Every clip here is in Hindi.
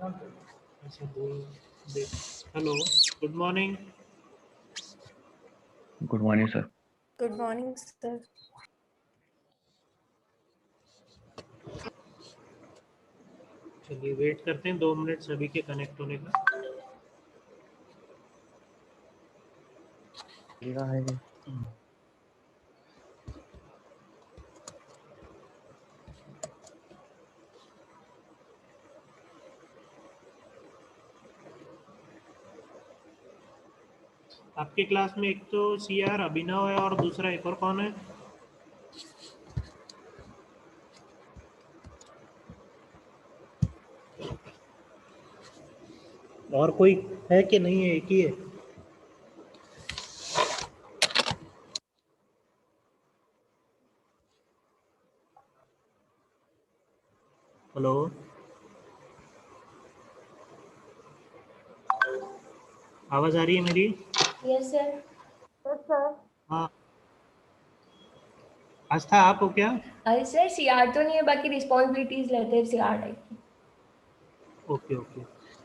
ऐसे बोल दे। Hello, good morning. Good morning sir. Good morning sir. चलिए वेट करते हैं 2 मिनट सभी के कनेक्ट होने का। आपके क्लास में एक तो सीआर अभिनव है और दूसरा एक और कौन है? और कोई है कि नहीं है? एक ही है। हेलो, आवाज आ रही है मेरी? Yes sir. Yes sir. हाँ, आस्था आप हो क्या? अरे सर सीआर तो नहीं है, बाकी रिस्पॉन्सिबिलिटीज लेते हैं सीआर टाइप। Okay okay.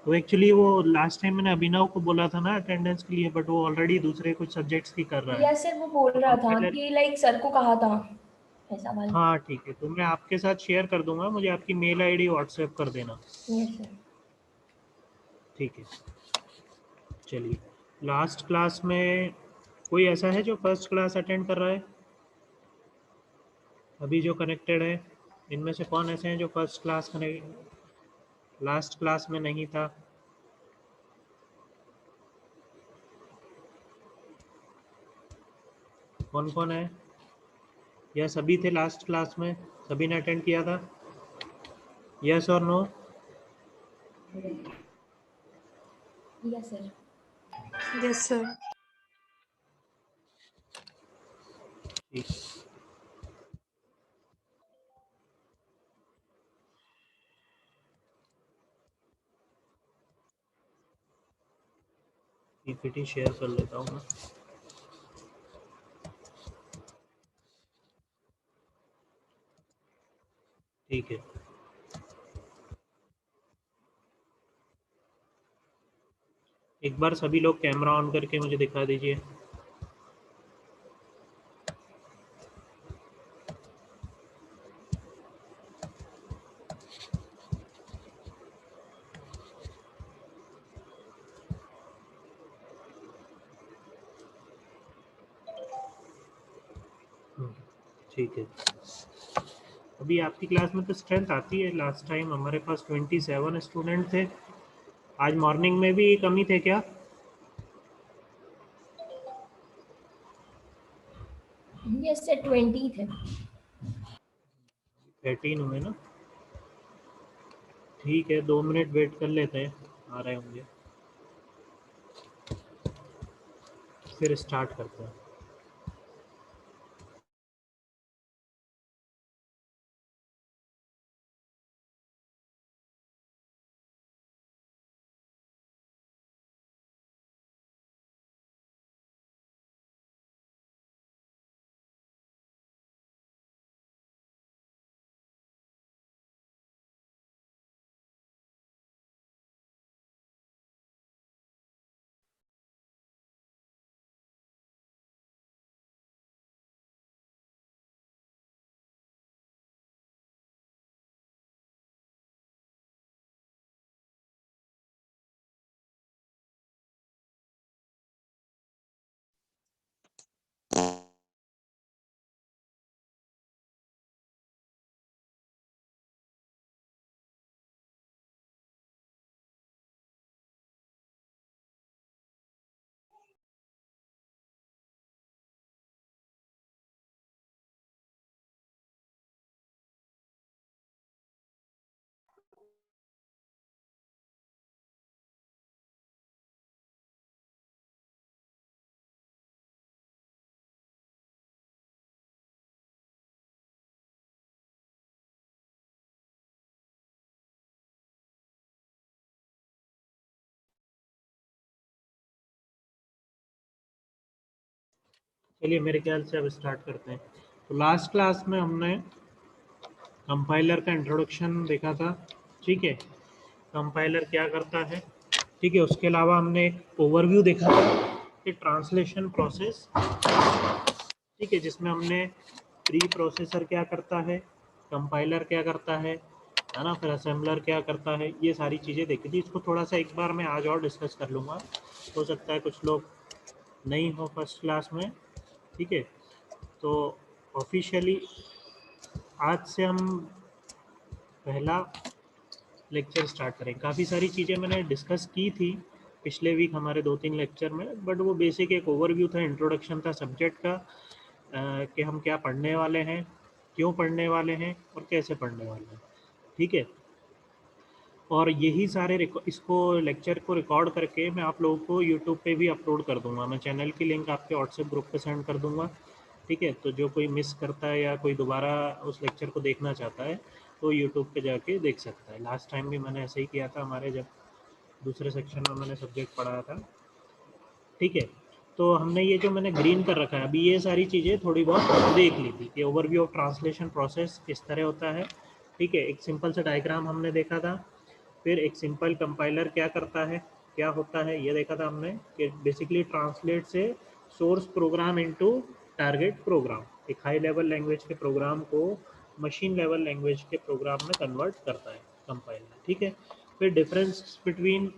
तो एक्चुअली वो लास्ट टाइम मैंने अभिनव को बोला था ना अटेंडेंस के लिए, बट वो ऑलरेडी दूसरे कुछ सब्जेक्ट्स की कर रहा है। यस सर, वो बोल तो रहा हम था पहले, कि लाइक सर को कहा था ऐसा वाला। हाँ ठीक है, तो मैं आपके साथ शेयर कर दूंगा, मुझे आपकी मेल आईडी व्हाट्सएप कर देना। Yes sir. ठीक है। चलिए, लास्ट क्लास में कोई ऐसा है जो फर्स्ट क्लास अटेंड कर रहा है अभी जो कनेक्टेड है? इनमें से कौन ऐसे हैं जो फर्स्ट क्लास लास्ट क्लास में नहीं था? कौन कौन है? या सभी थे लास्ट क्लास में? सभी ने अटेंड किया था? यस और no? Yes sir. Yes sir. ठीक। पीपीटी शेयर कर लेता हूँ मैं। ठीक है। एक बार सभी लोग कैमरा ऑन करके मुझे दिखा दीजिए। ठीक है। अभी आपकी क्लास में तो स्ट्रेंथ आती है। लास्ट टाइम हमारे पास 27 स्टूडेंट थे। आज मॉर्निंग में भी कमी थे क्या? यस सर, 20 थे। 13 हुए ना? ठीक है, 2 मिनट वेट कर लेते हैं, आ रहे होंगे, फिर स्टार्ट करते हैं। चलिए, मेरे ख्याल से अब स्टार्ट करते हैं। तो लास्ट क्लास में हमने कंपाइलर का इंट्रोडक्शन देखा था, ठीक है। कंपाइलर क्या करता है, ठीक है। उसके अलावा हमने एक ओवरव्यू देखा कि ट्रांसलेशन प्रोसेस, ठीक है, जिसमें हमने प्री प्रोसेसर क्या करता है, कंपाइलर क्या करता है ना, फिर असेंबलर क्या करता है, ये सारी चीज़ें देखी थी। इसको थोड़ा सा एक बार मैं आज और डिस्कस कर लूँगा, हो सकता है कुछ लोग नहीं हो फर्स्ट क्लास में, ठीक है। तो ऑफिशियली आज से हम पहला लेक्चर स्टार्ट करें। काफ़ी सारी चीज़ें मैंने डिस्कस की थी पिछले वीक हमारे 2-3 लेक्चर में, बट वो बेसिक एक ओवरव्यू था, इंट्रोडक्शन था सब्जेक्ट का, कि हम क्या पढ़ने वाले हैं, क्यों पढ़ने वाले हैं और कैसे पढ़ने वाले हैं, ठीक है। और यही सारे इसको लेक्चर को रिकॉर्ड करके मैं आप लोगों को यूट्यूब पे भी अपलोड कर दूंगा। मैं चैनल की लिंक आपके व्हाट्सएप ग्रुप पे सेंड कर दूंगा, ठीक है। तो जो कोई मिस करता है या कोई दोबारा उस लेक्चर को देखना चाहता है तो यूट्यूब पे जाके देख सकता है। लास्ट टाइम भी मैंने ऐसे ही किया था, हमारे जब दूसरे सेक्शन में मैंने सब्जेक्ट पढ़ाया था, ठीक है। तो हमने ये जो मैंने ग्रीन कर रखा है अभी, ये सारी चीज़ें थोड़ी बहुत देख ली थी कि ओवरव्यू ऑफ ट्रांसलेशन प्रोसेस किस तरह होता है, ठीक है। एक सिंपल सा डायग्राम हमने देखा था, फिर एक सिंपल कंपाइलर क्या करता है, क्या होता है, ये देखा था हमने कि बेसिकली ट्रांसलेट से source program into target program, एक हाई लेवल लैंग्वेज के प्रोग्राम को मशीन लेवल लैंग्वेज के प्रोग्राम में कन्वर्ट करता है कंपाइलर, ठीक है। फिर difference between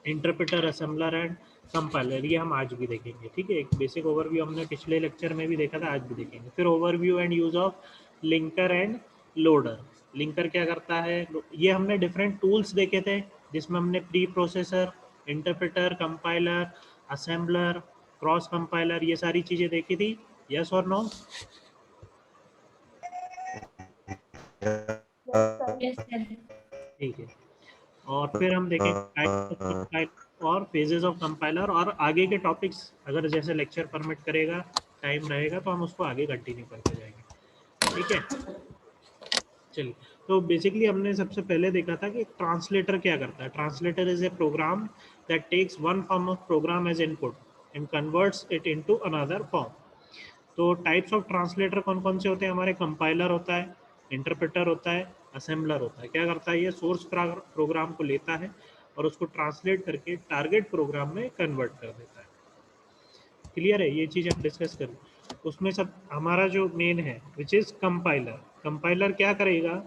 interpreter, assembler and compiler, ये हम आज भी देखेंगे, ठीक है। एक बेसिक ओवरव्यू हमने पिछले लेक्चर में भी देखा था, आज भी देखेंगे। फिर overview and use of linker end loader. Linker क्या करता है, ये हमने डिफरेंट टूल्स देखे थे जिसमें हमने pre processor, interpreter, compiler, assembler, cross compiler, ये सारी चीज़ें देखी थी। यस और नो? Yes, sir. ठीक है। और फिर हम देखेंगे टाइप्स ऑफ कंपाइलर और फेजेस ऑफ कंपाइलर, और आगे के टॉपिक्स अगर जैसे लेक्चर परमिट करेगा, टाइम रहेगा, तो हम उसको आगे कंटिन्यू करते जाएंगे, ठीक है। चलिए, तो बेसिकली हमने सबसे पहले देखा था कि ट्रांसलेटर क्या करता है। Translator is a program that takes one form of program as input and converts it into another form. तो टाइप्स ऑफ ट्रांसलेटर कौन कौन से होते हैं हमारे, कंपाइलर होता है, इंटरप्रेटर होता है, असेंबलर होता है। क्या करता है, ये सोर्स प्रोग्राम को लेता है और उसको ट्रांसलेट करके टारगेट प्रोग्राम में कन्वर्ट कर देता है। क्लियर है, ये चीज़ हम डिस्कस करें। उसमें सब हमारा जो मेन है विच इज़ कंपाइलर। कंपाइलर क्या करेगा,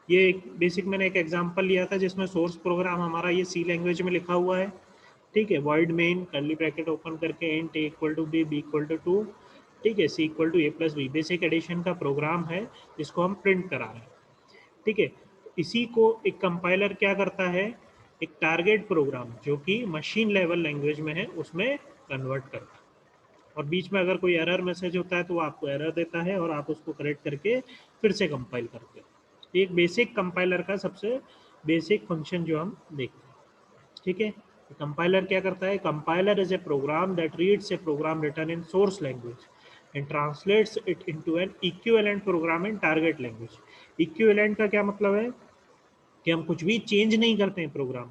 ये एक बेसिक मैंने एक एग्जांपल लिया था जिसमें सोर्स प्रोग्राम हमारा ये सी लैंग्वेज में लिखा हुआ है, ठीक है। Void main curly bracket open करके int a equal to b equal to 2, ठीक है, c equal to a plus b, basic addition का प्रोग्राम है जिसको हम प्रिंट करा रहे हैं, ठीक है। इसी को एक कंपाइलर क्या करता है, एक टारगेट प्रोग्राम जो कि मशीन लेवल लैंग्वेज में है उसमें कन्वर्ट करता है। और बीच में अगर कोई एरर मैसेज होता है तो वो आपको एरर देता है और आप उसको करेक्ट करके फिर से कंपाइल करते हो। एक बेसिक कंपाइलर का सबसे बेसिक फंक्शन जो हम देखते हैं, ठीक है। कंपाइलर क्या करता है, compiler is a program that reads a program written in source language and translates it into an equivalent program in target language. Equivalent का क्या मतलब है कि हम कुछ भी चेंज नहीं करते हैं प्रोग्राम,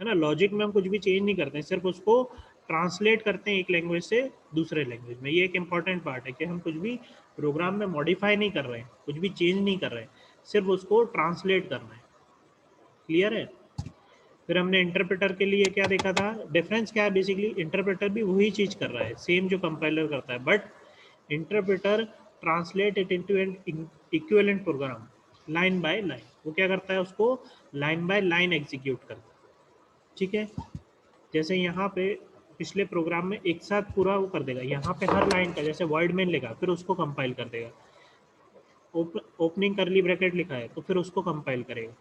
है ना, लॉजिक में हम कुछ भी चेंज नहीं करते हैं, सिर्फ उसको ट्रांसलेट करते हैं एक लैंग्वेज से दूसरे लैंग्वेज में। ये एक इंपॉर्टेंट पार्ट है कि हम कुछ भी प्रोग्राम में मॉडिफाई नहीं कर रहे हैं, कुछ भी चेंज नहीं कर रहे हैं, सिर्फ उसको ट्रांसलेट करना है। क्लियर है। फिर हमने इंटरप्रेटर के लिए क्या देखा था, डिफरेंस क्या है, बेसिकली इंटरप्रेटर भी वही चीज़ कर रहा है सेम जो कंपाइलर करता है, but interpreter translate it into an equivalent program line by line. वो क्या करता है, उसको लाइन बाय लाइन एग्जीक्यूट करता है, ठीक है। जैसे यहाँ पे पिछले प्रोग्राम में एक साथ पूरा वो कर देगा, यहाँ पे हर लाइन का जैसे वर्ड मेन लिखा फिर उसको कंपाइल कर देगा, ओपनिंग करली ब्रैकेट लिखा है तो फिर उसको कंपाइल करेगा,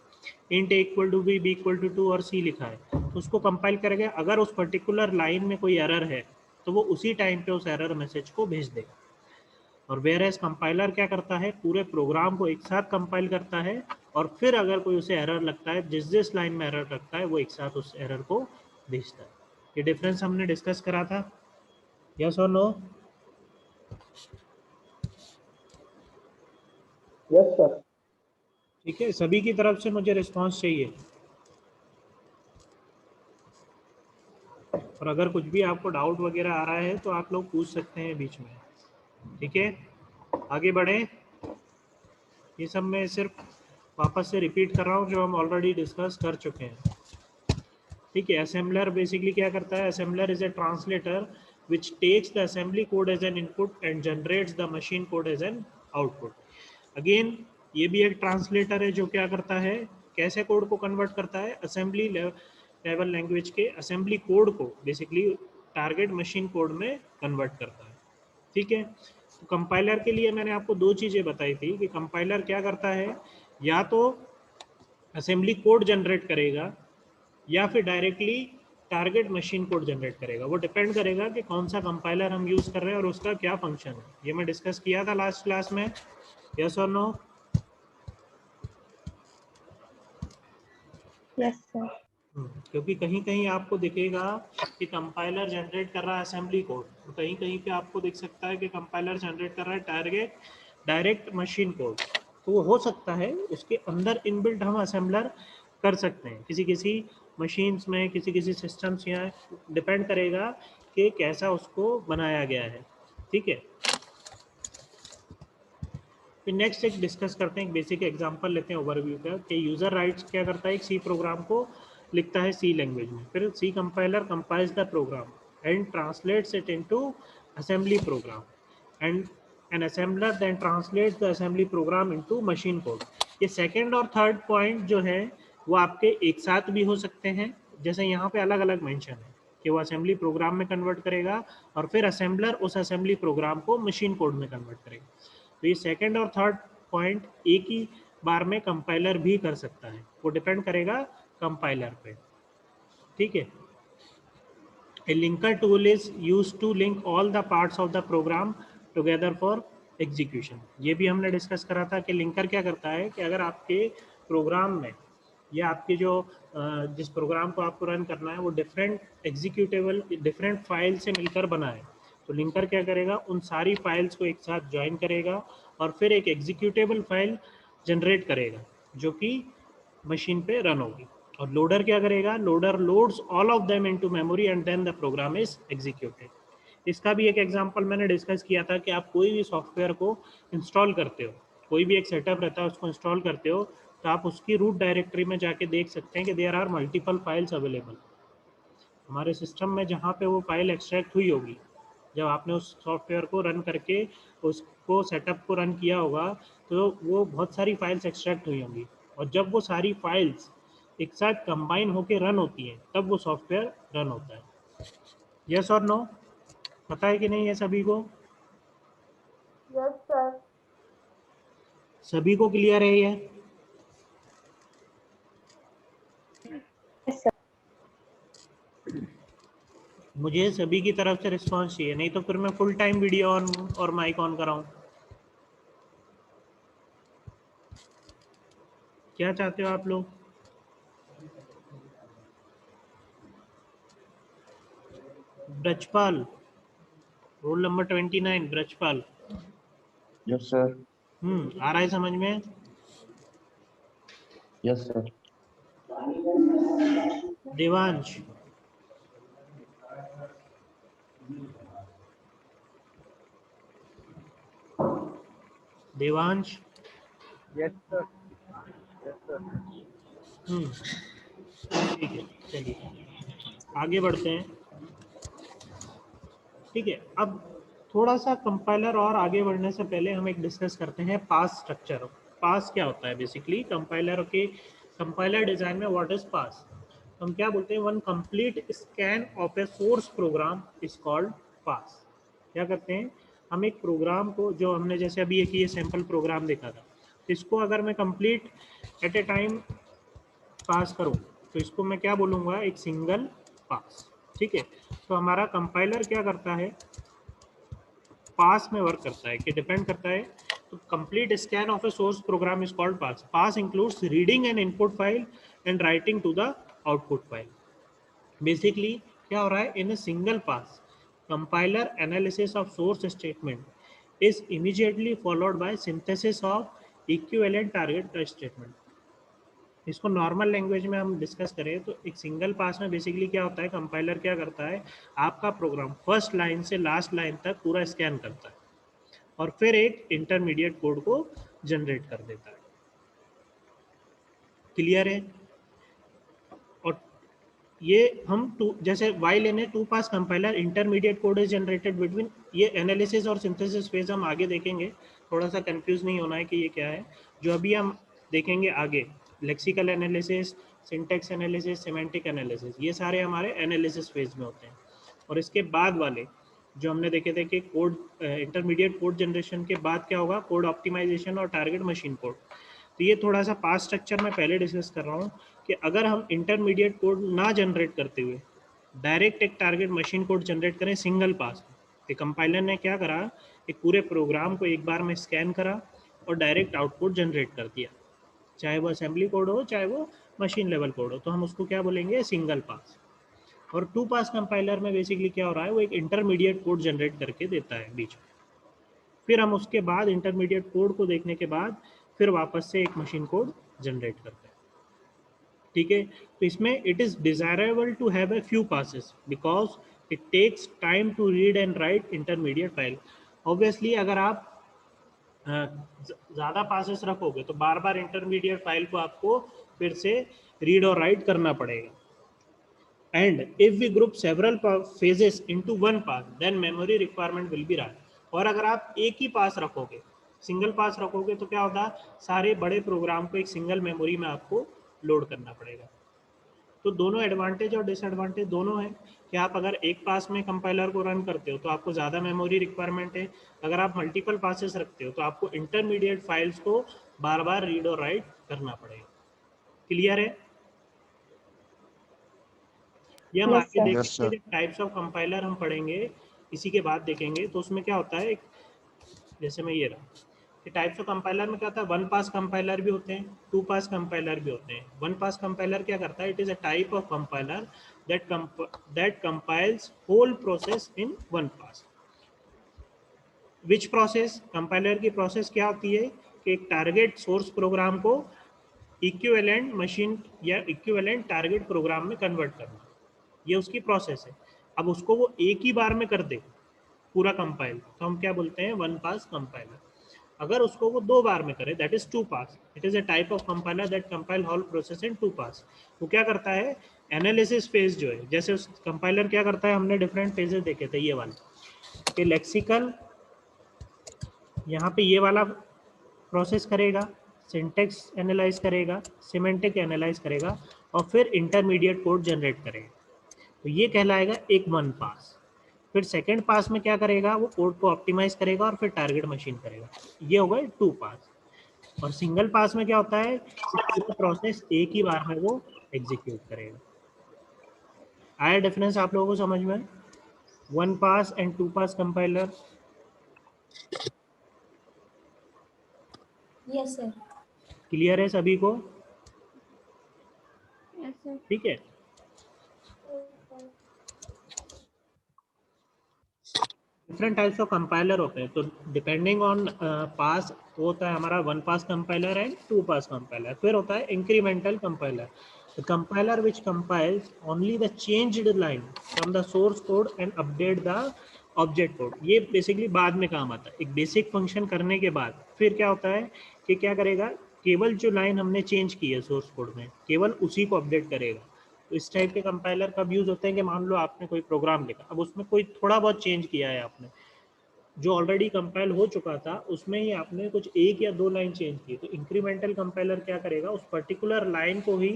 int a equal to b equal to 2 और सी लिखा है तो उसको कंपाइल करेगा। अगर उस पर्टिकुलर लाइन में कोई एरर है तो वो उसी टाइम पे उस एरर मैसेज को भेज देगा। और वेयर एज कंपाइलर क्या करता है, पूरे प्रोग्राम को एक साथ कंपाइल करता है और फिर अगर कोई उसे एरर लगता है, जिस लाइन में एरर लगता है वो एक साथ उस एरर को भेजता है। ये डिफरेंस हमने डिस्कस करा था, यस और नो? Yes sir. ठीक है, सभी की तरफ से मुझे रिस्पांस चाहिए, और अगर कुछ भी आपको डाउट वगैरह आ रहा है तो आप लोग पूछ सकते हैं बीच में, ठीक है। आगे बढ़ें, ये सब मैं सिर्फ वापस से रिपीट कर रहा हूँ जो हम ऑलरेडी डिस्कस कर चुके हैं। ठीक है, असेंबलर बेसिकली क्या करता है? Assembler is a translator which takes the assembly code as an input and generates the machine code as an output. Again ये भी एक ट्रांसलेटर है जो क्या करता है, कैसे कोड को कन्वर्ट करता है? असेंबली लेवल लैंग्वेज के असेंबली कोड को बेसिकली टारगेट मशीन कोड में कन्वर्ट करता है। ठीक है, तो कंपाइलर के लिए मैंने आपको दो चीज़ें बताई थी कि कंपाइलर क्या करता है, या तो असेंबली कोड जनरेट करेगा या फिर directly target machine code generate करेगा। वो डिपेंड करेगा कि कौन सा कंपाइलर हम यूज़ कर रहे हैं और उसका क्या फंक्शन है। ये मैं डिस्कस किया था लास्ट क्लास में, यस और नो? Yes sir. क्योंकि कहीं कहीं आपको दिखेगा कि कंपाइलर जनरेट कर रहा है असेंबली कोड, तो कहीं कहीं पे आपको दिख सकता है कि कंपाइलर जनरेट कर रहा है डायरेक्ट मशीन कोड। तो वो हो सकता है उसके अंदर इनबिल्ट हम असेंबलर कर सकते हैं किसी किसी मशीन्स में, किसी किसी सिस्टम्स, या डिपेंड करेगा कि कैसा उसको बनाया गया है। ठीक है, फिर नेक्स्ट एक डिस्कस करते हैं, एक बेसिक एग्जांपल लेते हैं ओवरव्यू का कि यूज़र राइट्स क्या करता है, एक सी प्रोग्राम को लिखता है सी लैंग्वेज में, फिर C compiler compiles the program and translates it into assembly program and an assembler then translates the assembly program into machine code. ये सेकेंड और थर्ड पॉइंट जो है वो आपके एक साथ भी हो सकते हैं, जैसे यहाँ पे अलग अलग मेंशन है कि वो असेंबली प्रोग्राम में कन्वर्ट करेगा और फिर असेंबलर उस असेंबली प्रोग्राम को मशीन कोड में कन्वर्ट करेगा। तो ये सेकंड और थर्ड पॉइंट एक ही बार में कंपाइलर भी कर सकता है, वो डिपेंड करेगा कंपाइलर पे। ठीक है, a linker tool is used to link all the parts of the program together for execution. ये भी हमने डिस्कस करा था कि लिंकर क्या करता है कि अगर आपके प्रोग्राम में या आपके जो जिस प्रोग्राम को आपको रन करना है वो डिफरेंट एग्जीक्यूटेबल डिफरेंट फाइल से मिलकर बना है, तो लिंकर क्या करेगा, उन सारी फाइल्स को एक साथ ज्वाइन करेगा और फिर एक एग्जीक्यूटेबल फाइल जनरेट करेगा जो कि मशीन पे रन होगी। और लोडर क्या करेगा, loader loads all of them into memory and then the program is executed. इसका भी एक एग्जांपल मैंने डिस्कस किया था कि आप कोई भी सॉफ्टवेयर को इंस्टॉल करते हो, कोई भी एक सेटअप रहता है उसको इंस्टॉल करते हो, तो आप उसकी रूट डायरेक्टरी में जाके देख सकते हैं कि there are multiple files available. हमारे सिस्टम में जहाँ पे वो फाइल एक्सट्रैक्ट हुई होगी, जब आपने उस सॉफ्टवेयर को रन करके उसको सेटअप को रन किया होगा, तो वो बहुत सारी फाइल्स एक्सट्रैक्ट हुई होंगी, और जब वो सारी फाइल्स एक साथ कंबाइन होके रन होती हैं तब वो सॉफ्टवेयर रन होता है। यस और नो? पता है कि नहीं है सभी को? Yes sir. सभी को क्लियर है ये? Yes sir. मुझे सभी की तरफ से रिस्पांस चाहिए, नहीं तो फिर मैं फुल टाइम वीडियो ऑन और माइक ऑन कराऊं। क्या चाहते हो आप लोग? Brajpal, roll number 29, Brajpal. Yes sir. आ रहा है समझ में? Yes sir. Devansh, Devansh. Yes sir. Yes sir. ठीक है, चलिए आगे बढ़ते हैं। ठीक है, अब थोड़ा सा कंपाइलर और आगे बढ़ने से पहले हम एक डिस्कस करते हैं पास स्ट्रक्चर। पास क्या होता है बेसिकली कंपाइलर के, कंपाइलर डिजाइन में व्हाट इज पास? हम क्या बोलते हैं, one complete scan of a source program is called pass. क्या करते हैं, हम एक प्रोग्राम को, जो हमने जैसे अभी एक ये सैंपल प्रोग्राम देखा था, इसको अगर मैं complete at a time pass करूं तो इसको मैं क्या बोलूँगा, एक सिंगल पास। ठीक है, तो हमारा कंपाइलर क्या करता है, पास में वर्क करता है कि डिपेंड करता है। तो complete scan of a source program is called pass. Pass includes reading an input file and writing to the output file. Basically क्या हो रहा है, in a single pass compiler analysis of source statement is immediately followed by synthesis of equivalent target statement. इसको नॉर्मल लैंग्वेज में हम डिस्कस करें तो एक सिंगल पास में बेसिकली क्या होता है, कंपाइलर क्या करता है, आपका प्रोग्राम फर्स्ट लाइन से लास्ट लाइन तक पूरा स्कैन करता है और फिर एक इंटरमीडिएट कोड को जनरेट कर देता है। क्लियर है? और ये हम जैसे while in a two pass compiler intermediate code is generated between, ये एनालिसिस और सिंथेसिस फेज हम आगे देखेंगे, थोड़ा सा कंफ्यूज नहीं होना है कि ये क्या है। जो अभी हम देखेंगे आगे, lexical analysis, syntax analysis, semantic analysis, ये सारे हमारे एनालिसिस फेज में होते हैं। और इसके बाद वाले जो हमने देखे थे कि कोड इंटरमीडिएट कोड जनरेशन के बाद क्या होगा, कोड ऑप्टिमाइजेशन और टारगेट मशीन कोड। तो ये थोड़ा सा पास स्ट्रक्चर मैं पहले डिस्कस कर रहा हूँ कि अगर हम इंटरमीडिएट कोड ना जनरेट करते हुए डायरेक्ट एक टारगेट मशीन कोड जनरेट करें सिंगल पास में, तो कंपाइलर ने क्या करा, एक पूरे प्रोग्राम को एक बार में स्कैन करा और डायरेक्ट आउटपुट जनरेट कर दिया, चाहे वो असेंबली कोड हो चाहे वो मशीन लेवल कोड हो, तो हम उसको क्या बोलेंगे, सिंगल पास। और टू पास कंपाइलर में बेसिकली क्या हो रहा है, वो एक इंटरमीडिएट कोड जनरेट करके देता है बीच में, फिर हम उसके बाद इंटरमीडिएट कोड को देखने के बाद फिर वापस से एक मशीन कोड जनरेट करते हैं। ठीक है, तो इसमें it is desirable to have a few passes because it takes time to read and write intermediate file. Obviously अगर आप ज़्यादा पासेस रखोगे तो बार बार इंटरमीडिएट फाइल को आपको फिर से रीड और राइट करना पड़ेगा। And if we group several phases into one pass, then memory requirement will be right. और अगर आप एक ही पास रखोगे, सिंगल पास रखोगे, तो क्या होगा, सारे बड़े प्रोग्राम को एक सिंगल मेमोरी में आपको लोड करना पड़ेगा। तो दोनों एडवांटेज और डिसएडवांटेज दोनों है कि आप अगर एक पास में कंपाइलर को रन करते हो तो आपको ज़्यादा मेमोरी रिक्वायरमेंट है, अगर आप मल्टीपल पासेस रखते हो तो आपको इंटरमीडिएट फाइल्स को बार बार रीड और राइट करना पड़ेगा। क्लियर है? ये हम Yes, आगे sir. Yes, देखेंगे sir. जब टाइप्स ऑफ कंपाइलर हम पढ़ेंगे, इसी के बाद देखेंगे, तो उसमें क्या होता है, जैसे मैं ये रहा कि टाइप्स ऑफ कंपाइलर में क्या होता है, वन पास कंपाइलर भी होते हैं, टू पास कंपाइलर भी होते हैं। वन पास कंपाइलर क्या करता है, it is a type of compiler that compiles whole process in one pass. Which process, compiler की प्रोसेस क्या होती है कि एक टारगेट सोर्स प्रोग्राम को इक्विवेलेंट मशीन या इक्विवेलेंट टारगेट प्रोग्राम में कन्वर्ट करना, ये उसकी प्रोसेस है। अब उसको वो एक ही बार में कर दे पूरा कंपाइल, तो हम क्या बोलते हैं, वन पास कंपाइलर। अगर उसको वो दो बार में करे, that is two pass. It is a type of compiler that compile whole process in two pass. वो क्या करता है, एनालिसिस फेज जो है, जैसे उस कंपाइलर क्या करता है, हमने डिफरेंट फेजेस देखे थे, ये वाले कि लेक्सिकल, यहाँ पे ये वाला प्रोसेस करेगा, सिंटेक्स एनालाइज करेगा, सिमेंटिक एनालाइज करेगा, और फिर इंटरमीडिएट कोड जनरेट करेगा, तो ये कहलाएगा एक वन पास। फिर सेकंड पास में क्या करेगा, वो कोड को ऑप्टिमाइज करेगा और फिर टारगेट मशीन करेगा, ये होगा टू पास। और सिंगल पास में क्या होता है, पूरा प्रोसेस एक ही बार में वो एग्जीक्यूट करेगा। आया डिफरेंस आप लोगों को समझ में, one pass and two pass compiler? Yes, sir. Clear है सभी को? Yes, sir. ठीक है, डिफरेंट टाइप्स ऑफ कंपाइलर होते हैं, तो डिपेंडिंग ऑन पास होता है हमारा one pass compiler and two pass compiler. फिर होता है incremental compiler, the compiler which compiles only the changed line from the source code and update the object code. ये बेसिकली बाद में काम आता है, एक बेसिक फंक्शन करने के बाद फिर क्या होता है कि क्या करेगा, केवल जो लाइन हमने चेंज की है सोर्स कोड में, केवल उसी को अपडेट करेगा। तो इस टाइप के कंपाइलर कब यूज होते हैं कि मान लो आपने कोई प्रोग्राम लिखा, अब उसमें कोई थोड़ा बहुत चेंज किया है आपने, जो ऑलरेडी कंपाइल हो चुका था उसमें ही आपने कुछ एक या दो लाइन चेंज की, तो इंक्रीमेंटल कंपाइलर क्या करेगा, उस पर्टिकुलर लाइन को ही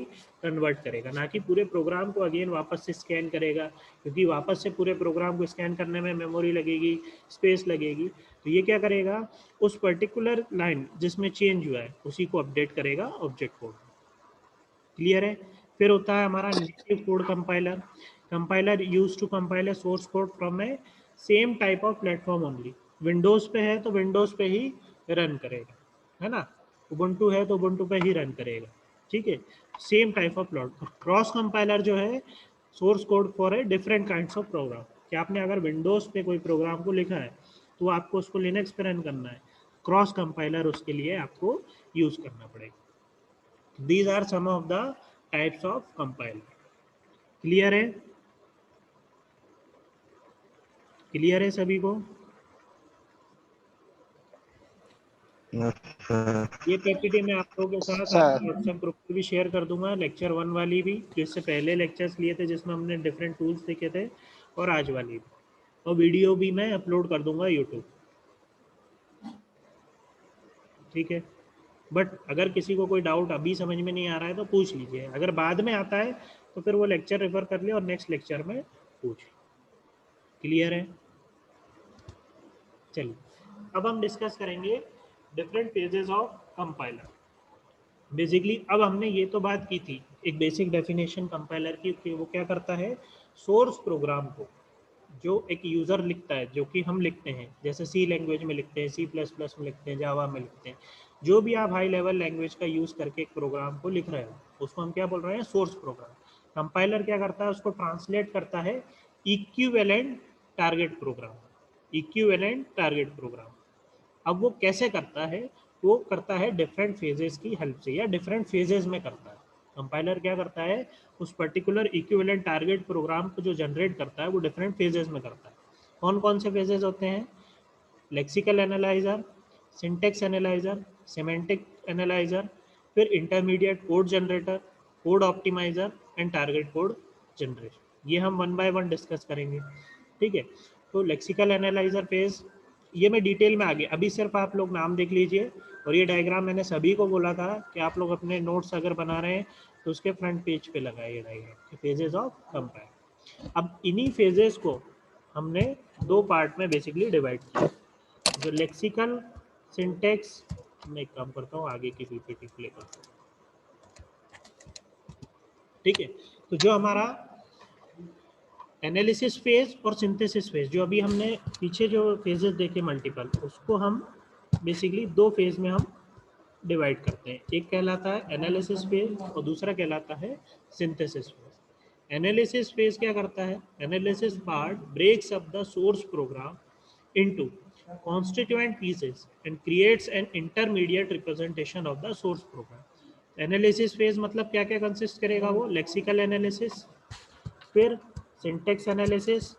कन्वर्ट करेगा, ना कि पूरे प्रोग्राम को अगेन वापस से स्कैन करेगा, क्योंकि वापस से पूरे प्रोग्राम को स्कैन करने में मेमोरी लगेगी, स्पेस लगेगी। तो ये क्या करेगा, उस पर्टिकुलर लाइन जिसमें चेंज हुआ है उसी को अपडेट करेगा ऑब्जेक्ट कोड। क्लियर है? फिर होता है हमारा native code compiler, compiler use to compile a source code from a same type of platform only. Windows पे है तो विंडोज पे ही रन करेगा, है ना, उबुंटू है तो उबुंटू पे ही रन करेगा। ठीक है, same type of plot. Cross compiler जो है source code for a different kinds of program, कि आपने अगर विंडोज पे कोई प्रोग्राम को लिखा है तो आपको उसको लिनक्स पे रन करना है, क्रॉस कंपाइलर उसके लिए आपको यूज करना पड़ेगा। These are some of the types of compiler. Clear है? क्लियर है सभी को? Yes, sir. ये पीपीटी मैं आप लोगों के साथ Sir. व्हाट्सएप ग्रुप पे भी शेयर कर दूंगा, लेक्चर 1 वाली भी, जिससे पहले लेक्चर्स लिए थे जिसमें हमने डिफरेंट टूल्स देखे थे, और आज वाली भी, और वीडियो भी मैं अपलोड कर दूंगा यूट्यूब। ठीक है, बट अगर किसी को कोई डाउट अभी समझ में नहीं आ रहा है तो पूछ लीजिए, अगर बाद में आता है तो फिर वो लेक्चर रेफर कर लिया और नेक्स्ट लेक्चर में पूछ। क्लियर है? चलिए, अब हम डिस्कस करेंगे different phases of compiler. Basically अब हमने ये तो बात की थी एक बेसिक डेफिनेशन कंपाइलर की कि वो क्या करता है, सोर्स प्रोग्राम को जो एक यूज़र लिखता है, जो कि हम लिखते हैं, जैसे सी लैंग्वेज में लिखते हैं, C++ में लिखते हैं, जावा में लिखते हैं, जो भी आप हाई लेवल लैंग्वेज का यूज़ करके एक प्रोग्राम को लिख रहे हो उसको हम क्या बोल रहे हैं, सोर्स प्रोग्राम। कंपाइलर क्या करता है, उसको ट्रांसलेट करता है equivalent target program, equivalent target program. अब वो कैसे करता है, वो करता है डिफरेंट फेजेस की हेल्प से, या डिफरेंट फेजेस में करता है। कंपाइलर क्या करता है, उस पर्टिकुलर इक्विवेलेंट टारगेट प्रोग्राम को जो जनरेट करता है वो डिफरेंट फेजेस में करता है। कौन कौन से फेजेस होते हैं, lexical analyser, syntax analyser, semantic analyser, फिर intermediate code generator, code optimiser and target code generation. ये हम वन बाय वन डिस्कस करेंगे। ठीक है, तो लेक्सिकल एनालाइजर फेज ये मैं डिटेल में आगे, अभी सिर्फ आप लोग नाम देख लीजिए, और ये डायग्राम मैंने सभी को बोला था कि आप लोग अपने नोट्स अगर बना रहे हैं तो उसके फ्रंट पेज पे लगाए ये डायग्राम, फेजेस ऑफ कंपाइलर। अब इन्हीं फेजेस को हमने दो पार्ट में बेसिकली डिवाइड किया, जो लेक्सिकल, सिंटेक्स। मैं एक काम करता हूँ, आगे की पीपीटी प्ले करता हूँ। ठीक है, तो जो हमारा एनालिसिस फेज और सिंथेसिस फेज, जो अभी हमने पीछे जो फेजेस देखे मल्टीपल, उसको हम बेसिकली दो फेज में हम डिवाइड करते हैं। एक कहलाता है एनालिसिस फेज और दूसरा कहलाता है सिंथेसिस फेज। एनालिसिस फेज क्या करता है, analysis part breaks up the source program into constituent pieces and creates an intermediate representation of the source program। Analysis phase मतलब क्या क्या कंसिस्ट करेगा, वो लेक्सिकल एनालिसिस, फिर syntax analysis,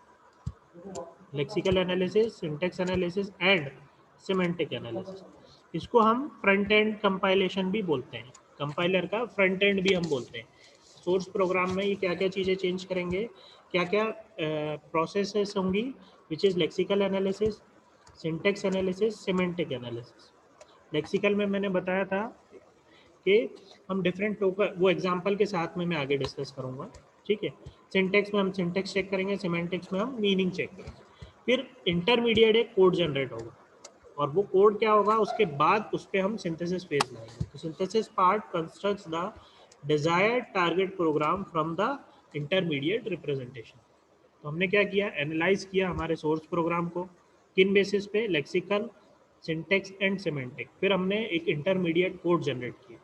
lexical analysis, syntax analysis and semantic analysis. इसको हम फ्रंट एंड कंपाइलेशन भी बोलते हैं, कंपाइलर का फ्रंट एंड भी हम बोलते हैं। सोर्स प्रोग्राम में ये क्या क्या चीज़ें चेंज करेंगे, क्या क्या प्रोसेसेस होंगी, which is lexical analysis, syntax analysis, semantic analysis. Lexical में मैंने बताया था कि हम डिफरेंट टोकन, वो एग्जांपल के साथ में मैं आगे डिस्कस करूंगा। ठीक है, सिंटेक्स में हम सिंटेक्स चेक करेंगे, सिमेंटिक्स में हम मीनिंग चेक करेंगे। फिर इंटरमीडिएट एक कोड जनरेट होगा, और वो कोड क्या होगा, उसके बाद उस पर हम सिंथेसिस फेज लाएंगे। तो synthesis part constructs the desired target program from the intermediate representation. तो हमने क्या किया, एनालाइज किया हमारे सोर्स प्रोग्राम को, किन बेसिस पे, लेक्सिकल, सिंटेक्स एंड सिमेंटिक। फिर हमने एक इंटरमीडिएट कोड जनरेट किया।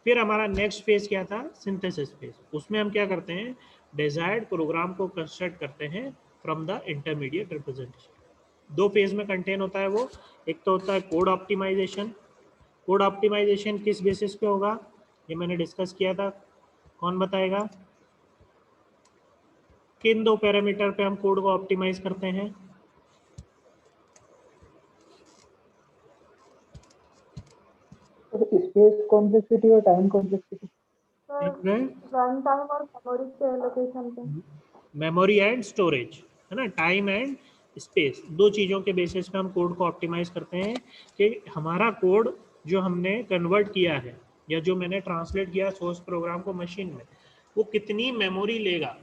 फिर हमारा नेक्स्ट फेज क्या था, सिंथेसिस फेज। उसमें हम क्या करते हैं, डिजायर्ड प्रोग्राम को कंस्ट्रक्ट करते हैं फ्रॉम द इंटरमीडिएट रिप्रेजेंटेशन। दो फेज में कंटेन होता है वो, एक तो होता है कोड ऑप्टिमाइजेशन। कोड ऑप्टिमाइजेशन किस बेसिस पे होगा, ये मैंने डिस्कस किया था, कौन बताएगा, किन दो पैरामीटर पे हम कोड को ऑप्टिमाइज करते हैं। स्पेस कॉम्प्लेक्सिटी और टाइम कॉम्प्लेक्सिटी। रन टाइम और मेमोरी के एलोकेशन पे। मेमोरी एंड स्टोरेज, है ना, टाइम एंड स्पेस, दो चीज़ों के बेसिस पे हम कोड को ऑप्टिमाइज करते हैं कि हमारा कोड जो हमने कन्वर्ट किया है या जो मैंने ट्रांसलेट किया सोर्स प्रोग्राम को मशीन में, वो कितनी मेमोरी लेगा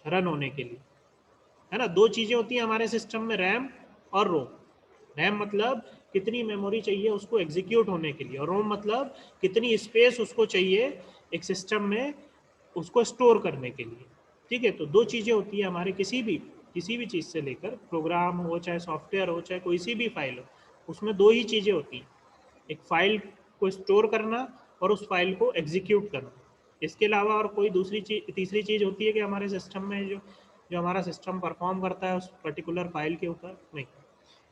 रन होने के लिए, है ना। दो चीज़ें होती हैं हमारे सिस्टम में, रैम और रोम। रैम मतलब कितनी मेमोरी चाहिए उसको एग्जीक्यूट होने के लिए, और रोम मतलब कितनी स्पेस उसको चाहिए एक सिस्टम में उसको स्टोर करने के लिए। ठीक है, तो दो चीज़ें होती है हमारे किसी भी चीज़ से लेकर, प्रोग्राम हो चाहे सॉफ्टवेयर हो चाहे कोई सी भी फाइल हो, उसमें दो ही चीज़ें होती हैं, एक फाइल को स्टोर करना और उस फाइल को एग्जीक्यूट करना। इसके अलावा और कोई दूसरी चीज, तीसरी चीज़ होती है कि हमारे सिस्टम में जो जो हमारा सिस्टम परफॉर्म करता है उस पर्टिकुलर फाइल के ऊपर, नहीं।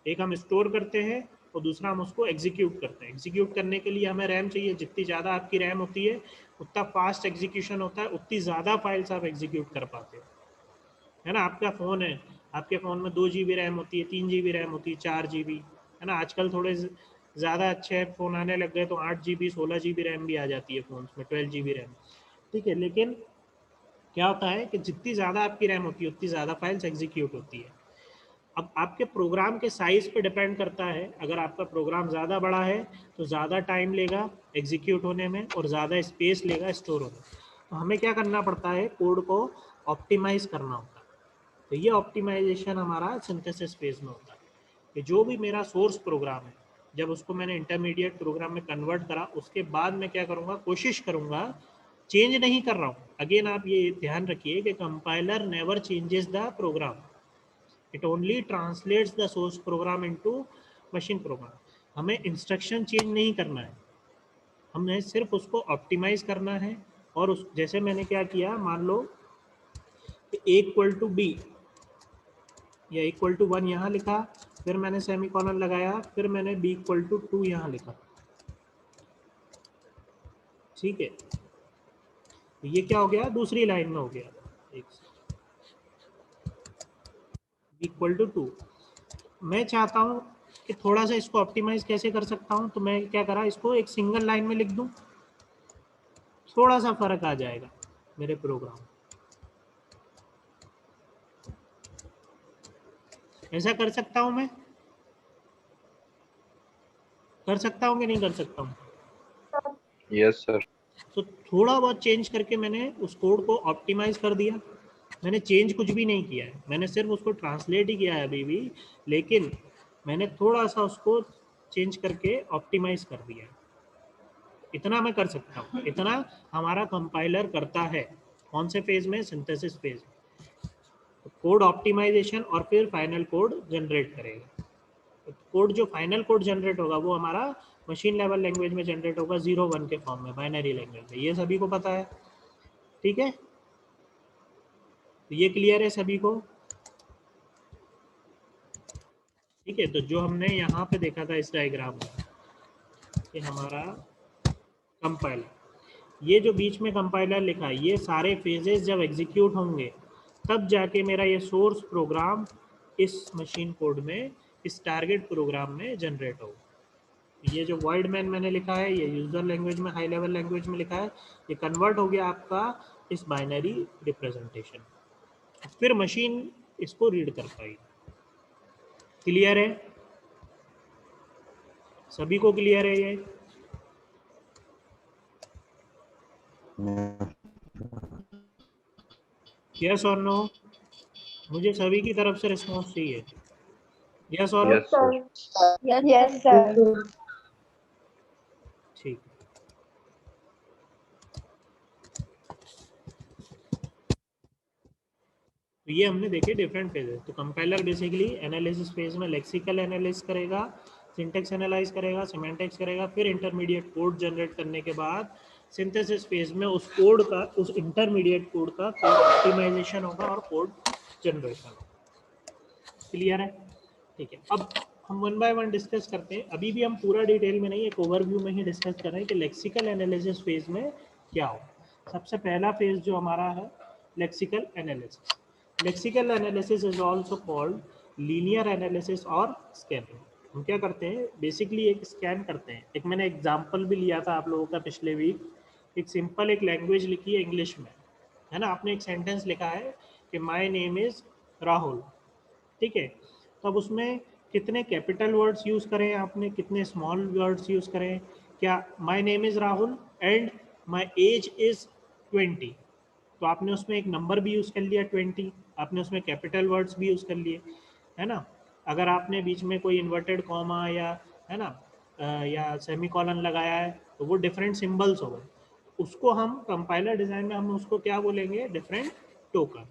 एक हम स्टोर करते हैं और दूसरा हम उसको एग्जीक्यूट करते हैं। एग्जीक्यूट करने के लिए हमें रैम चाहिए, जितनी ज़्यादा आपकी रैम होती है उतना फास्ट एग्जीक्यूशन होता है, उतनी ज़्यादा फाइल्स आप एग्जीक्यूट कर पाते हो, है ना। आपका फ़ोन है, आपके फ़ोन में 2 GB रैम होती है, 3 GB रैम होती है, 4 GB, है ना। आजकल थोड़े ज़्यादा अच्छे फ़ोन आने लग गए तो 8 GB 16 GB रैम भी आ जाती है फ़ोन्स में, 12 GB रैम, ठीक है। लेकिन क्या होता है कि जितनी ज़्यादा आपकी रैम होती है उतनी ज़्यादा फाइल्स एग्जीक्यूट होती है। अब आपके प्रोग्राम के साइज़ पे डिपेंड करता है, अगर आपका प्रोग्राम ज़्यादा बड़ा है तो ज़्यादा टाइम लेगा एग्जीक्यूट होने में और ज़्यादा स्पेस लेगा स्टोर होने में। तो हमें क्या करना पड़ता है, कोड को ऑप्टिमाइज़ करना होता है। तो ये ऑप्टिमाइजेशन हमारा सिंथेसिस फेज में होता है कि जो भी मेरा सोर्स प्रोग्राम है, जब उसको मैंने इंटरमीडिएट प्रोग्राम में कन्वर्ट करा, उसके बाद मैं क्या करूँगा, कोशिश करूँगा, चेंज नहीं कर रहा हूँ। अगेन आप ये ध्यान रखिए कि compiler never changes the program, it only translates the source program into machine program. हमें इंस्ट्रक्शन चेंज नहीं करना है, हमें सिर्फ उसको ऑप्टिमाइज करना है। और उस जैसे मैंने क्या किया, मान लो कि a इक्वल टू बी या इक्वल टू 1 यहाँ लिखा, फिर मैंने सेमीकोलन लगाया, फिर मैंने b इक्वल टू 2 यहाँ लिखा, ठीक है। तो ये क्या हो गया, दूसरी लाइन में हो गया, b इक्वल टू 2। मैं चाहता हूँ कि थोड़ा सा इसको ऑप्टिमाइज कैसे कर सकता हूँ, तो मैं क्या करा, इसको एक सिंगल लाइन में लिख दूँ, थोड़ा सा फर्क आ जाएगा मेरे प्रोग्राम। ऐसा कर सकता हूँ मैं, कर सकता हूँ कि नहीं कर सकता हूँ? Yes, sir. तो थोड़ा बहुत चेंज करके मैंने उस कोड को ऑप्टिमाइज कर दिया। मैंने चेंज कुछ भी नहीं किया है, मैंने सिर्फ उसको ट्रांसलेट ही किया है अभी भी, लेकिन मैंने थोड़ा सा उसको चेंज करके ऑप्टिमाइज कर दिया है। इतना मैं कर सकता हूँ, इतना हमारा कंपाइलर करता है। कौन से फेज में, सिंथेसिस फेज। तो कोड ऑप्टिमाइजेशन और फिर फाइनल कोड जनरेट करेगा। तो कोड जो फाइनल कोड जनरेट होगा वो हमारा मशीन लेवल लैंग्वेज में जनरेट होगा, 0-1 के फॉर्म में, बाइनरी लैंग्वेज में। ये सभी को पता है, ठीक है। तो ये क्लियर है सभी को, ठीक है। तो जो हमने यहाँ पे देखा था इस डायग्राम में कि हमारा कंपाइलर, ये जो बीच में कंपाइलर लिखा है, ये सारे फेजेस जब एग्जीक्यूट होंगे तब जाके मेरा ये सोर्स प्रोग्राम इस मशीन कोड में, इस टारगेट प्रोग्राम में जनरेट होगा। ये जो वर्ड मैन मैंने लिखा है, ये यूजर लैंग्वेज में, हाई लेवल लैंग्वेज में लिखा है, ये कन्वर्ट हो गया आपका इस बाइनरी रिप्रेजेंटेशन, फिर मशीन इसको रीड कर पाएगी। क्लियर है सभी को, क्लियर है ये? यस और नो? मुझे सभी की तरफ से रिस्पॉन्स चाहिए, यस और no? Yes, sir. Yes, sir. ठीक। तो ये हमने देखे डिफरेंट फेजेस। तो कंपाइलर बेसिकली एनालिसिस फेज में लेक्सिकल एनालिसिस करेगा, सिंटेक्स एनालाइज करेगा, सिमेंटिक्स करेगा, फिर इंटरमीडिएट कोड जनरेट करने के बाद सिंथेसिस फेज में उस कोड का, उस इंटरमीडिएट कोड का ऑप्टिमाइजेशन होगा और कोड जनरेशन होगा। क्लियर है? ठीक है। अब हम वन बाय वन डिस्कस करते हैं। अभी भी हम पूरा डिटेल में नहीं, एक ओवरव्यू में ही डिस्कस कर रहे हैं कि लेक्सिकल एनालिसिस फेज में क्या हो। सबसे पहला फेज जो हमारा है lexical analysis. Lexical analysis is also called linear analysis और स्कैनिंग। हम क्या करते हैं, बेसिकली एक स्कैन करते हैं। एक मैंने एग्जांपल भी लिया था आप लोगों का पिछले वीक, एक सिंपल एक लैंग्वेज लिखी है इंग्लिश में, है ना। आपने एक सेंटेंस लिखा है कि माय नेम इज राहुल, ठीक है। तो अब उसमें कितने कैपिटल वर्ड्स यूज़ करें आपने, कितने स्मॉल वर्ड्स यूज़ करें। क्या my name is Rahul and my age is 20, तो आपने उसमें एक नंबर भी यूज़ कर लिया 20, आपने उसमें कैपिटल वर्ड्स भी यूज़ कर लिए, है ना। अगर आपने बीच में कोई इन्वर्टेड कॉमा या, है ना, या सेमीकोलन लगाया है तो वो डिफरेंट सिंबल्स हो गए। उसको हम कंपाइलर डिज़ाइन में हम उसको क्या बोलेंगे, different token.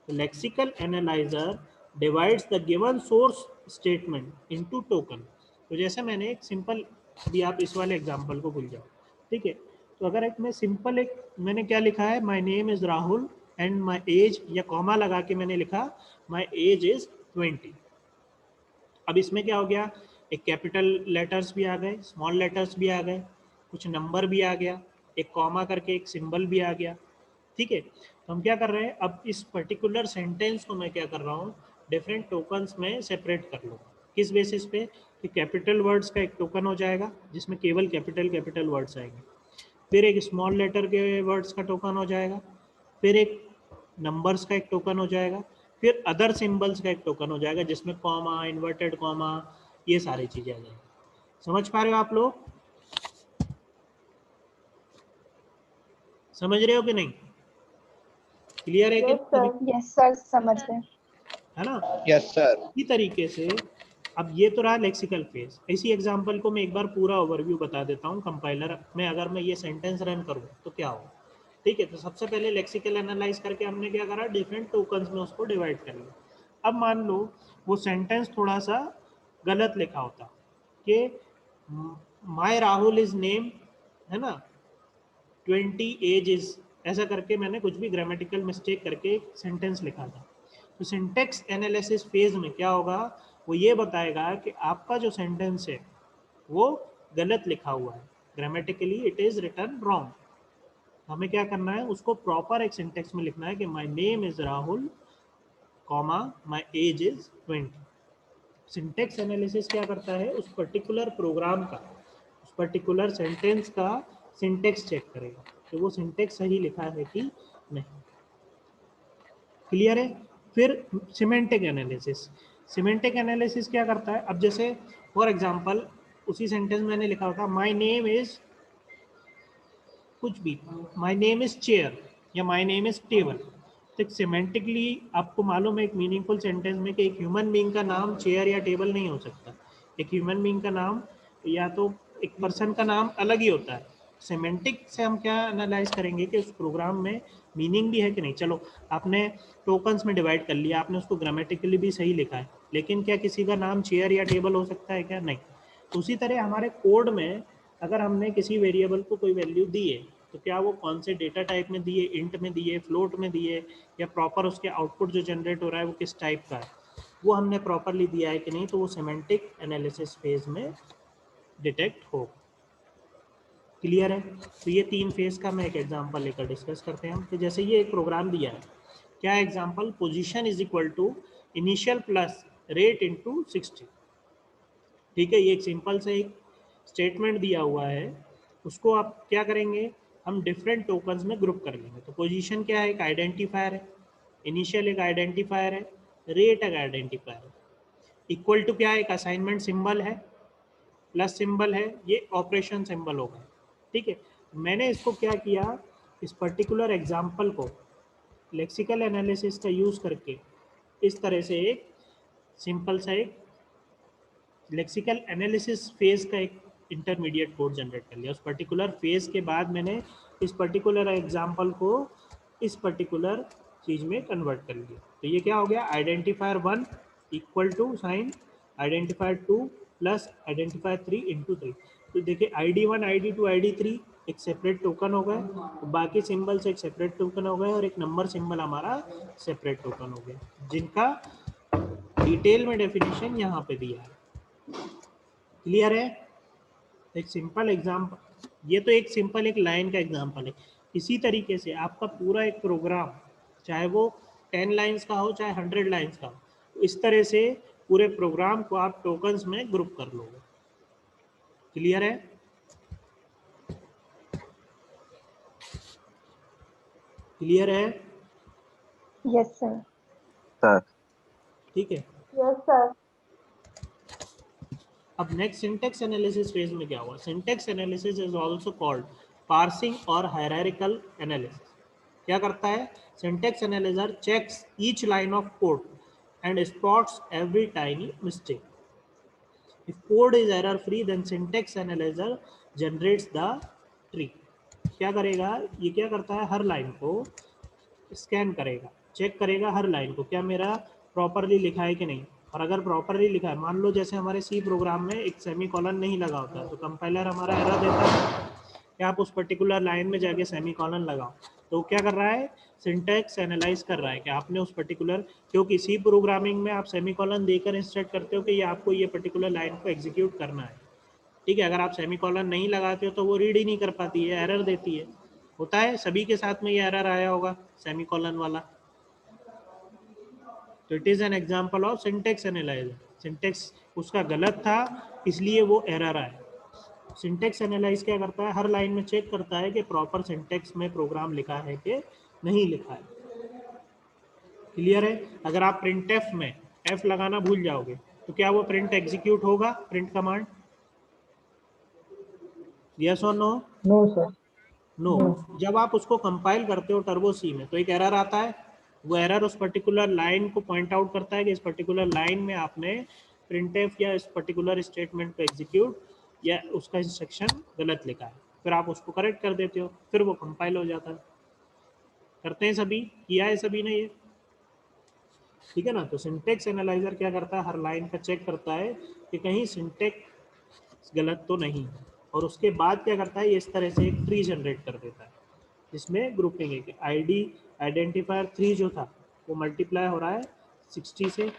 Lexical analyser divides the given source statement into token. तो जैसे मैंने एक सिंपल, अभी आप इस वाले एग्जांपल को भूल जाओ, ठीक है। तो अगर एक मैं सिंपल एक मैंने क्या लिखा है, my name is Rahul and my age, या कॉमा लगा के मैंने लिखा माय एज इज़ 20। अब इसमें क्या हो गया, एक कैपिटल लेटर्स भी आ गए, स्मॉल लेटर्स भी आ गए, कुछ नंबर भी आ गया, एक कॉमा करके एक सिंबल भी आ गया, ठीक है। तो हम क्या कर रहे हैं, अब इस पर्टिकुलर सेंटेंस को मैं क्या कर रहा हूँ, डिफरेंट टोकन्स में सेपरेट कर लूँगा। किस बेसिस पे, कि कैपिटल वर्ड्स का एक टोकन हो जाएगा जिसमें केवल कैपिटल वर्ड्स आएंगे, फिर एक स्मॉल लेटर के वर्ड्स का टोकन हो जाएगा, फिर एक नंबर्स का एक टोकन हो जाएगा, फिर अदर सिंबल्स का एक टोकन हो जाएगा जिसमें कॉमा, इन्वर्टेड कॉमा, ये सारी चीजें आ जाएंगी। समझ पा रहे हो आप लोग? समझ रहे हो कि नहीं? क्लियर है कि Yes, sir. यस सर समझ गए। है ना? Yes, sir. इसी तरीके से अब ये तो रहा लेक्सिकल फेज। इसी एग्जांपल को मैं एक बार पूरा ओवरव्यू बता देता हूँ कंपाइलर में। अगर मैं ये सेंटेंस रन करूँ तो क्या हो, ठीक है? तो सबसे पहले लेक्सिकल एनालाइज करके हमने क्या करा, डिफरेंट टोकन्स में उसको डिवाइड कर लिया। अब मान लो वो सेंटेंस थोड़ा सा गलत लिखा होता कि माय राहुल इज नेम, है ना, 20 एज इज, ऐसा करके मैंने कुछ भी ग्रामेटिकल मिस्टेक करके एक सेंटेंस लिखा था। तो सिंटेक्स एनालिसिस फेज में क्या होगा, वो ये बताएगा कि आपका जो सेंटेंस है वो गलत लिखा हुआ है, grammatically it is written wrong. हमें क्या करना है, उसको प्रॉपर एक सिंटेक्स में लिखना है कि my name is Rahul, comma my age is 20। Syntax analysis क्या करता है, उस पर्टिकुलर प्रोग्राम का, उस पर्टिकुलर सेंटेंस का सिंटेक्स चेक करेगा कि वो सिंटेक्स सही लिखा है कि नहीं। क्लियर है? फिर सिमेंटिक एनालिसिस। सिमेंटिक एनालिसिस क्या करता है, अब जैसे फॉर एग्जांपल उसी सेंटेंस में मैंने लिखा होता माय नेम इज कुछ भी, माय नेम इज चेयर या माय नेम इज टेबल। तो सिमेंटिकली आपको मालूम है एक मीनिंगफुल सेंटेंस में कि एक ह्यूमन बीइंग का नाम चेयर या टेबल नहीं हो सकता। एक ह्यूमन बीइंग का नाम या तो एक पर्सन का नाम अलग ही होता है। सिमेंटिक से हम क्या एनालाइज करेंगे कि उस प्रोग्राम में मीनिंग भी है कि नहीं। चलो आपने टोकन्स में डिवाइड कर लिया, आपने उसको ग्रामेटिकली भी सही लिखा है, लेकिन क्या किसी का नाम चेयर या टेबल हो सकता है क्या? नहीं। तो उसी तरह हमारे कोड में अगर हमने किसी वेरिएबल को कोई वैल्यू दी है तो क्या वो कौन से डेटा टाइप में दिए, इंट में दिए, फ्लोट में दिए, या प्रॉपर उसके आउटपुट जो जनरेट हो रहा है वो किस टाइप का है, वो हमने प्रॉपरली दिया है कि नहीं, तो वो सिमेंटिक एनालिसिस फेज में डिटेक्ट हो। क्लियर है? तो ये 3 फेज का मैं एक एग्जांपल लेकर डिस्कस करते हैं हम। तो जैसे ये एक प्रोग्राम दिया है, क्या example, position is equal to initial plus rate into 60। ठीक है, ये एक सिंपल से एक स्टेटमेंट दिया हुआ है, उसको आप क्या करेंगे, हम डिफरेंट टोकन्स में ग्रुप कर लेंगे। तो पोजीशन क्या है, एक आइडेंटिफायर है, इनिशियल एक आइडेंटिफायर है, रेट एक आइडेंटिफायर है, इक्वल टू क्या है, एक असाइनमेंट सिंबल है, प्लस सिंबल है, ये ऑपरेशन सिंबल होगा। ठीक है, मैंने इसको क्या किया, इस पर्टिकुलर एग्जाम्पल को लेक्सिकल एनालिसिस का यूज़ करके इस तरह से एक सिंपल सा एक लेक्सिकल एनालिसिस फेज का एक इंटरमीडिएट कोड जनरेट कर लिया। उस पर्टिकुलर फेज के बाद मैंने इस पर्टिकुलर एग्जांपल को इस पर्टिकुलर चीज़ में कन्वर्ट कर लिया। तो ये क्या हो गया, identifier 1 equal to sign identifier 2 plus identifier 3 into 3। तो देखिए ID1, ID2, ID3 एक सेपरेट टोकन हो गए, तो बाकी सिंबल्स एक सेपरेट टोकन हो गए, और एक नंबर सिंबल हमारा सेपरेट टोकन हो गया, जिनका डिटेल में डेफिनेशन यहाँ पे दिया है। क्लियर है? एक सिंपल एग्जाम्पल, ये तो एक सिंपल एक लाइन का एग्जाम्पल है। इसी तरीके से आपका पूरा एक प्रोग्राम, चाहे वो 10 लाइंस का हो चाहे 100 लाइंस का हो, तो इस तरह से पूरे प्रोग्राम को आप टोकन्स में ग्रुप कर लोगे। क्लियर है? क्लियर है? Yes sir. Sir. ठीक है। Yes, sir. अब नेक्स्ट सिंटेक्स एनालिसिस फेज में क्या हुआ, syntax analysis is also called parsing और हायरार्किकल एनालिसिस। क्या करता है, syntax analyser checks each line of code and spots every tiny mistake. If code is error free then syntax analyser generates the tree. क्या करेगा, ये क्या करता है, हर लाइन को स्कैन करेगा, चेक करेगा हर लाइन को, क्या मेरा प्रॉपरली लिखा है कि नहीं। और अगर प्रॉपरली लिखा है, मान लो जैसे हमारे सी प्रोग्राम में एक सेमीकोलन नहीं लगा होता है, तो कंपाइलर हमारा एरर देता है कि आप उस पर्टिकुलर लाइन में जाके सेमीकोलन लगाओ। तो क्या कर रहा है, सिंटैक्स एनालाइज कर रहा है कि आपने उस पर्टिकुलर, क्योंकि सी प्रोग्रामिंग में आप सेमीकोलन देकर इंस्ट्रक्ट करते हो कि ये आपको ये पर्टिकुलर लाइन को एग्जीक्यूट करना है। ठीक है, अगर आप सेमीकोलन नहीं लगाते हो तो वो रीड ही नहीं कर पाती है, एरर देती है। होता है, सभी के साथ में ये एरर आया होगा सेमीकोलन वाला। तो it is an example of syntax analyser. Syntax उसका गलत था इसलिए वो एरर आया। सिंटेक्स एनालाइज क्या करता है, हर लाइन में चेक करता है कि प्रॉपर सिंटेक्स में प्रोग्राम लिखा है कि नहीं लिखा है। क्लियर है? अगर आप प्रिंट एफ में एफ लगाना भूल जाओगे तो क्या वो प्रिंट एग्जीक्यूट होगा, प्रिंट कमांड? यस और नो? No sir. नो। जब आप उसको कंपाइल करते हो टर्बो सी में तो एक एरर आता है, वो एरर उस पर्टिकुलर लाइन को पॉइंट आउट करता है कि इस पर्टिकुलर लाइन में आपने प्रिंट एफ या इस पर्टिकुलर स्टेटमेंट को एग्जीक्यूट या उसका इंस्ट्रक्शन गलत लिखा है। फिर आप उसको करेक्ट कर देते हो, फिर वो कंपाइल हो जाता है। करते हैं सभी, किया है सभी ने ये? ठीक है ना? तो सिंटेक्स एनालाइजर क्या करता है, हर लाइन का चेक करता है कि कहीं सिंटेक्स गलत तो नहीं है, और उसके बाद क्या करता है, ये इस तरह से एक ट्री जनरेट कर देता है जिसमें ग्रुपिंग है कि आईडी आइडेंटिफायर 3 जो था वो मल्टीप्लाई हो रहा है 60 से,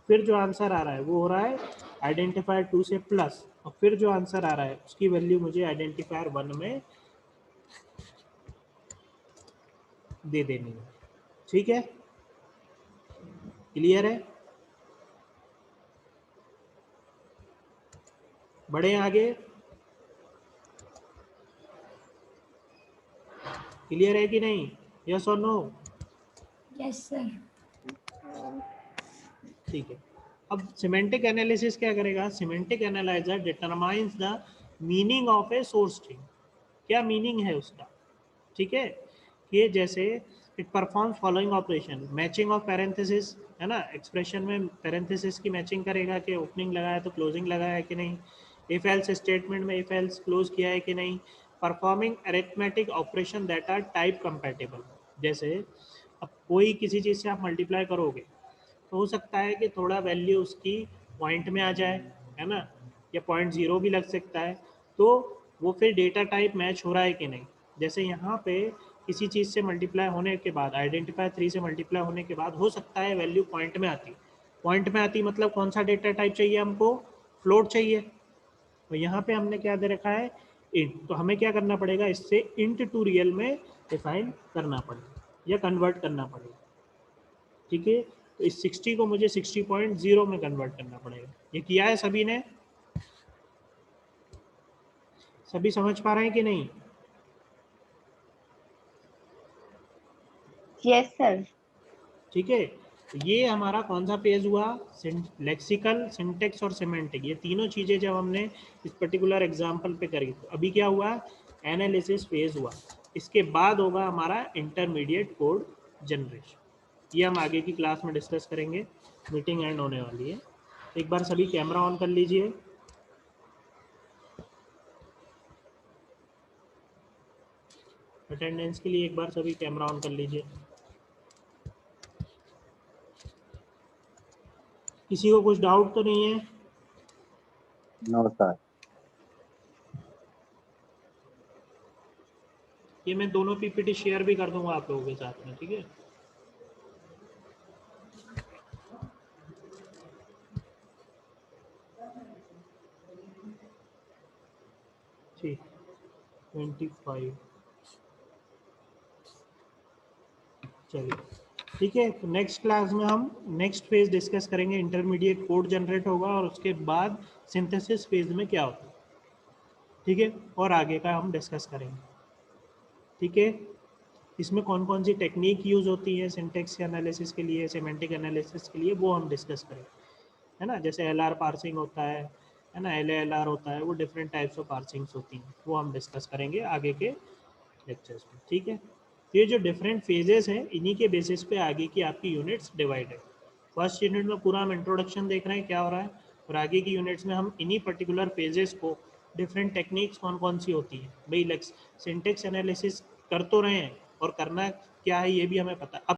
फिर जो आंसर आ रहा है वो हो रहा है आइडेंटिफायर 2 से प्लस, और फिर जो आंसर आ रहा है उसकी वैल्यू मुझे आइडेंटिफायर 1 में दे देनी है। ठीक है? क्लियर है? बढ़े आगे? क्लियर है कि नहीं? यस और नो? Yes sir. ठीक है। अब सिमेंटिक एनालिसिस क्या करेगा, semantic analyser determines the meaning of a source string. क्या मीनिंग है उसका? ठीक है, ये जैसे it performs following operation, matching of parenthesis, है ना, एक्सप्रेशन में पैरेंथेसिस की मैचिंग करेगा कि ओपनिंग लगाया तो क्लोजिंग लगाया है कि नहीं, इफ एल्स स्टेटमेंट में इफ एल्स क्लोज किया है कि नहीं, performing arithmetic operation that are type compatible. जैसे अब कोई किसी चीज़ से आप मल्टीप्लाई करोगे तो हो सकता है कि थोड़ा वैल्यू उसकी पॉइंट में आ जाए, है ना, या 0.0 भी लग सकता है, तो वो फिर डेटा टाइप मैच हो रहा है कि नहीं। जैसे यहाँ पे किसी चीज़ से मल्टीप्लाई होने के बाद, आइडेंटिफाई 3 से मल्टीप्लाई होने के बाद हो सकता है वैल्यू पॉइंट में आती, पॉइंट में आती मतलब कौन सा डेटा टाइप चाहिए हमको, फ्लोट चाहिए। तो यहाँ पे हमने क्या दे रखा है, इंट, तो हमें क्या करना पड़ेगा, इससे इंट टू रियल में डिफाइन करना पड़ेगा या कन्वर्ट करना पड़ेगा। ठीक है, तो इस 60 को मुझे 60.0 में कन्वर्ट करना पड़ेगा। ये किया है सभी ने? सभी समझ पा रहे हैं कि नहीं? Yes sir. ठीक है, तो ये हमारा कौन सा पेज हुआ, लेक्सिकल, सिंटेक्स और सिमेंटिक, ये तीनों चीज़ें जब हमने इस पर्टिकुलर एग्जाम्पल पे करी तो अभी क्या हुआ, एनालिसिस फेज हुआ। इसके बाद होगा हमारा इंटरमीडिएट कोड जनरेशन, ये हम आगे की क्लास में डिस्कस करेंगे, मीटिंग एंड होने वाली है। एक बार सभी कैमरा ऑन कर लीजिए। अटेंडेंस के लिए एक बार सभी कैमरा ऑन कर लीजिए। किसी को कुछ डाउट तो नहीं है? No sir. ये मैं दोनों पीपीटी शेयर भी कर दूंगा आप लोगों के साथ में, ठीक है? ठीक, 25, चलिए ठीक है। तो नेक्स्ट क्लास में हम नेक्स्ट फेज डिस्कस करेंगे, इंटरमीडिएट कोड जनरेट होगा और उसके बाद सिंथेसिस फेज में क्या होता है, ठीक है, और आगे का हम डिस्कस करेंगे। ठीक है, इसमें कौन कौन सी टेक्निक यूज़ होती है सिंटेक्स एनालिसिस के लिए, सिमेंटिक एनालिसिस के लिए, वो हम डिस्कस करेंगे, है ना। जैसे एल आर पार्सिंग होता है ना, एल आर होता है, वो डिफरेंट टाइप्स ऑफ पार्सिंग्स होती हैं, वो हम डिस्कस करेंगे आगे के लेक्चर्स में। ठीक है, ये जो डिफरेंट फेजेस हैं इन्हीं के बेसिस पे आगे की आपकी यूनिट्स डिवाइड है। फर्स्ट यूनिट में पूरा हम इंट्रोडक्शन देख रहे हैं क्या हो रहा है, और आगे की यूनिट्स में हम इन्हीं पर्टिकुलर फेजेस को, डिफरेंट टेक्निक्स कौन कौन सी होती है भाई, सिंटेक्स एनालिसिस कर तो रहे हैं और करना क्या है ये भी हमें पता। अब